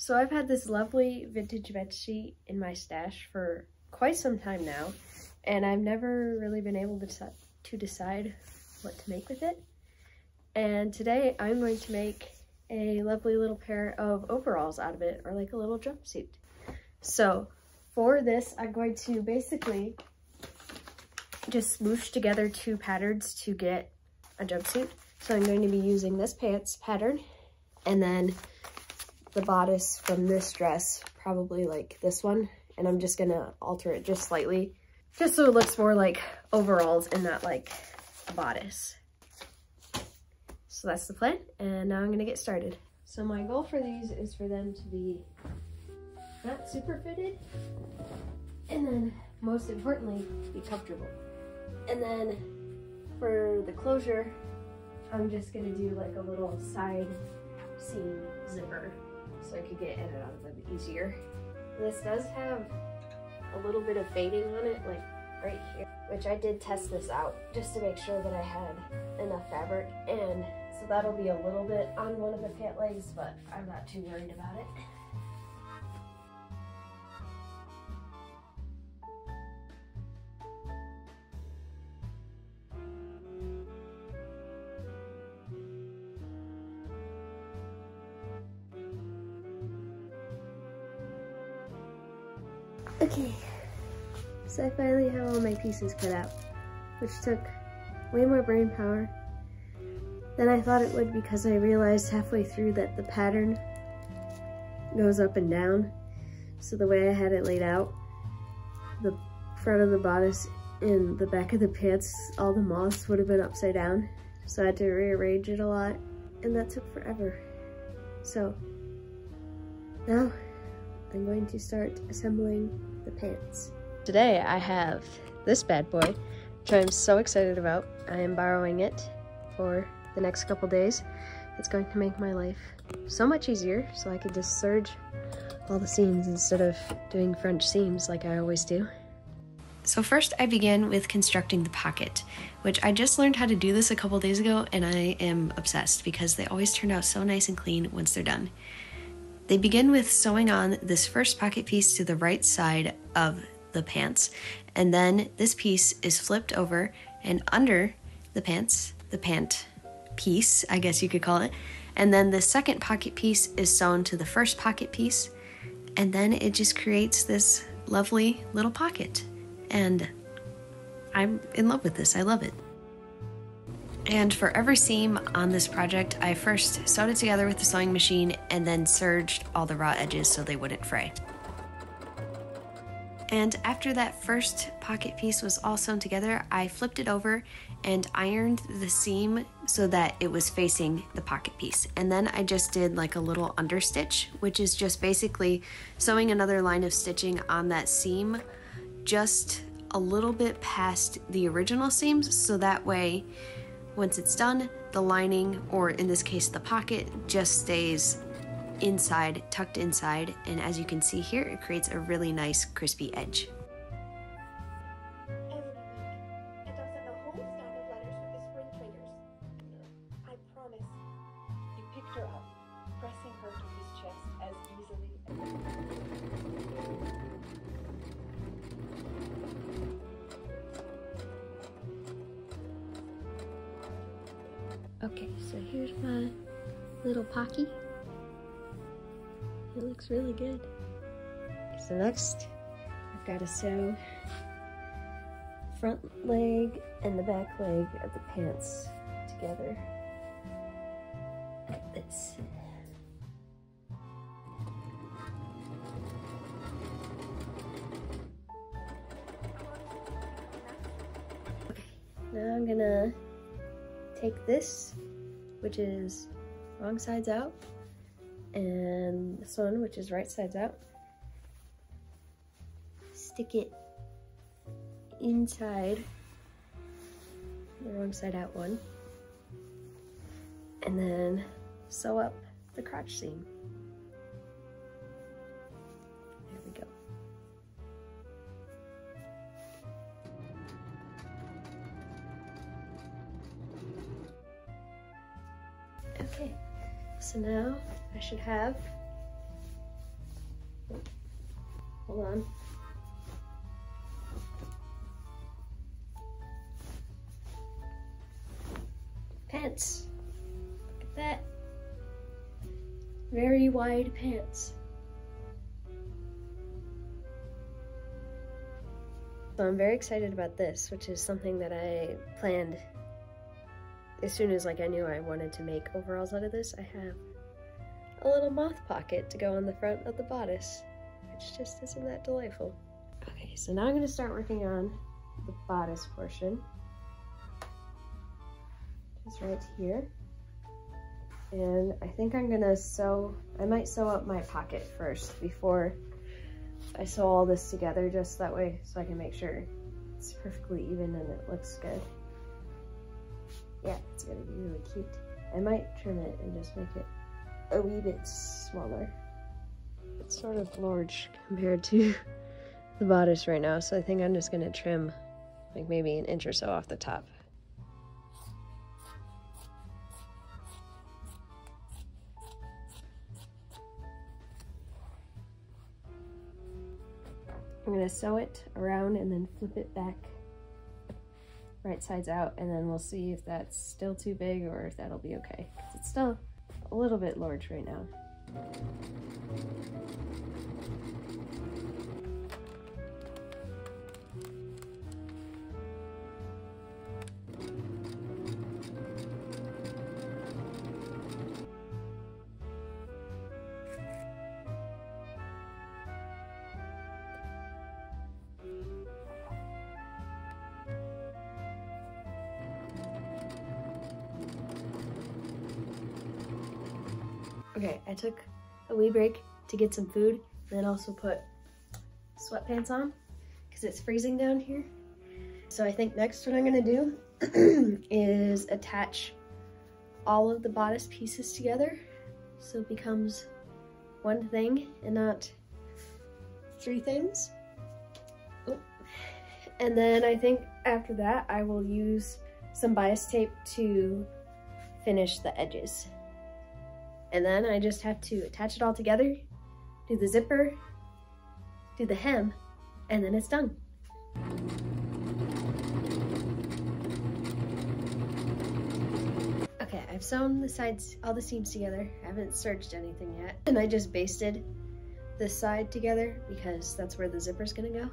So I've had this lovely vintage bedsheet in my stash for quite some time now, and I've never really been able to decide what to make with it. And today I'm going to make a lovely little pair of overalls out of it, or like a little jumpsuit. So for this, I'm going to basically just smoosh together 2 patterns to get a jumpsuit. So I'm going to be using this pants pattern and then the bodice from this dress, probably like this one. And I'm just gonna alter it just slightly, just so it looks more like overalls and not like a bodice. So that's the plan, and now I'm gonna get started. So my goal for these is for them to be not super fitted, and then most importantly, be comfortable. And then for the closure, I'm just gonna do like a little side seam zipper so I could get in and out of them easier. This does have a little bit of fading on it, like right here, which I did test this out just to make sure that I had enough fabric, and so that'll be a little bit on one of the pant legs, but I'm not too worried about it. Okay, so I finally have all my pieces cut out, which took way more brain power than I thought it would, because I realized halfway through that the pattern goes up and down. So the way I had it laid out, the front of the bodice and the back of the pants, all the moths would have been upside down. So I had to rearrange it a lot, and that took forever. So now I'm going to start assembling the pants. Today I have this bad boy, which I'm so excited about. I am borrowing it for the next couple days. It's going to make my life so much easier, so I can just serge all the seams instead of doing French seams like I always do. So first I began with constructing the pocket, which I just learned how to do this a couple days ago, and I am obsessed because they always turn out so nice and clean once they're done. They begin with sewing on this first pocket piece to the right side of the pants, and then this piece is flipped over and under the pants, the pant piece, I guess you could call it, and then the second pocket piece is sewn to the first pocket piece, and then it just creates this lovely little pocket, and I'm in love with this. I love it. And for every seam on this project, I first sewed it together with the sewing machine and then serged all the raw edges so they wouldn't fray. And after that first pocket piece was all sewn together, I flipped it over and ironed the seam so that it was facing the pocket piece. And then I just did like a little understitch, which is just basically sewing another line of stitching on that seam just a little bit past the original seams, so that way once it's done, the lining, or in this case the pocket, just stays inside, tucked inside, and as you can see here, it creates a really nice crispy edge. Every week, and I'll send a whole stack of letters with the spring triggers. I promise. You picked her up, pressing her to his chest as easily as... Okay, so here's my little pocky. It looks really good. So next, I've got to sew the front leg and the back leg of the pants together like this. Okay, now I'm gonna take this, which is wrong sides out, and this one, which is right sides out, stick it inside the wrong side out one, and then sew up the crotch seam. There we go. Okay, so now I should have Hold on. Pants. Look at that. Very wide pants. So I'm very excited about this, which is something that I planned as soon as I knew I wanted to make overalls out of this. I have a little moth pocket to go on the front of the bodice, which just isn't that delightful. Okay, so now I'm going to start working on the bodice portion. Just right here. And I think I'm gonna I might sew up my pocket first before I sew all this together, just that way so I can make sure it's perfectly even and it looks good. Yeah, it's gonna be really cute. I might trim it and just make it a wee bit smaller. It's sort of large compared to the bodice right now, so I think I'm just gonna trim like maybe an inch or so off the top. I'm gonna sew it around and then flip it back right sides out, and then we'll see if that's still too big or if that'll be okay. 'Cause it's still a little bit large right now. Okay, I took a wee break to get some food and then also put sweatpants on because it's freezing down here. So I think next what I'm gonna do is attach all of the bodice pieces together so it becomes one thing and not three things. Oop. And then I think after that I will use some bias tape to finish the edges. And then I just have to attach it all together, do the zipper, do the hem, and then it's done. Okay, I've sewn the sides, all the seams together. I haven't serged anything yet. And I just basted this side together because that's where the zipper's gonna go.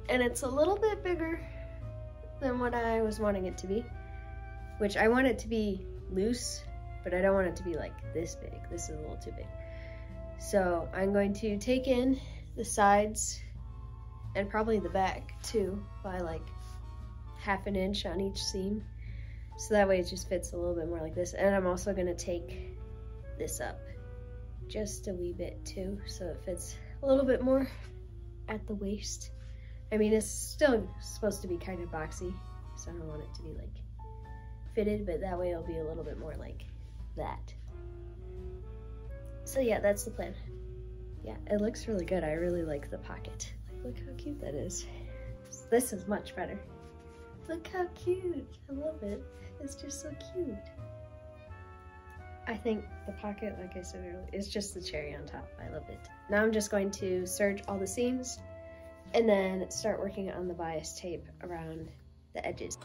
And it's a little bit bigger than what I was wanting it to be, which I want it to be loose, but I don't want it to be like this big. This is a little too big. So I'm going to take in the sides and probably the back too by like ½ an inch on each seam. So that way it just fits a little bit more like this. And I'm also gonna take this up just a wee bit too, so it fits a little bit more at the waist. I mean, it's still supposed to be kind of boxy, so I don't want it to be like fitted, but that way it'll be a little bit more like that. So yeah, that's the plan. Yeah, it looks really good. I really like the pocket. Look how cute that is. This is much better. Look how cute. I love it. It's just so cute. I think the pocket, like I said earlier, is just the cherry on top. I love it. Now I'm just going to serge all the seams and then start working on the bias tape around the edges.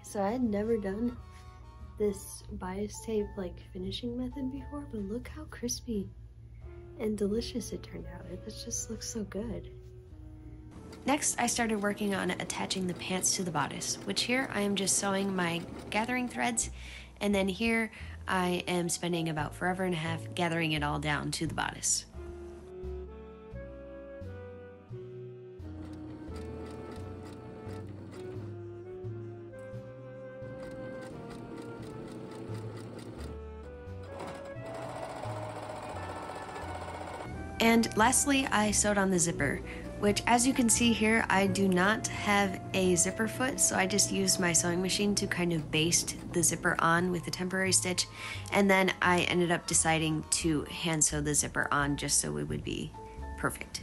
So I had never done this bias tape like finishing method before, but look how crispy and delicious it turned out. It just looks so good. Next, I started working on attaching the pants to the bodice, which here I am just sewing my gathering threads, and then here I am spending about forever and a half gathering it all down to the bodice. And lastly, I sewed on the zipper, which as you can see here, I do not have a zipper foot, so I just used my sewing machine to kind of baste the zipper on with a temporary stitch, and then I ended up deciding to hand sew the zipper on just so it would be perfect.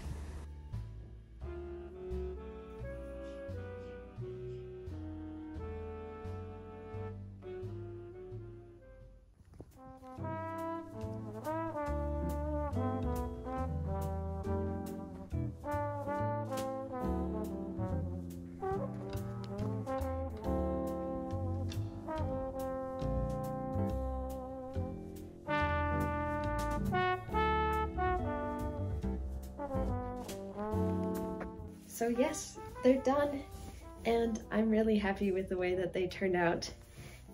So yes, they're done, and I'm really happy with the way that they turned out.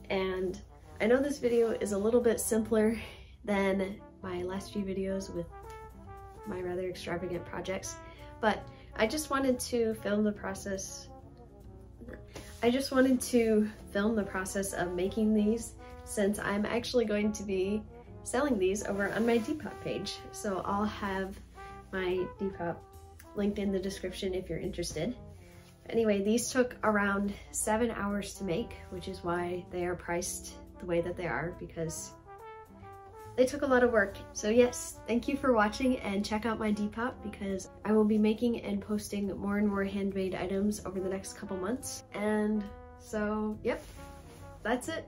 And I know this video is a little bit simpler than my last few videos with my rather extravagant projects, but I just wanted to film the process. Of making these, since I'm actually going to be selling these over on my Depop page. So I'll have my Depop linked in the description if you're interested. Anyway, these took around 7 hours to make, which is why they are priced the way that they are, because they took a lot of work. So yes, thank you for watching, and check out my Depop because I will be making and posting more and more handmade items over the next couple months. And so, yep, that's it.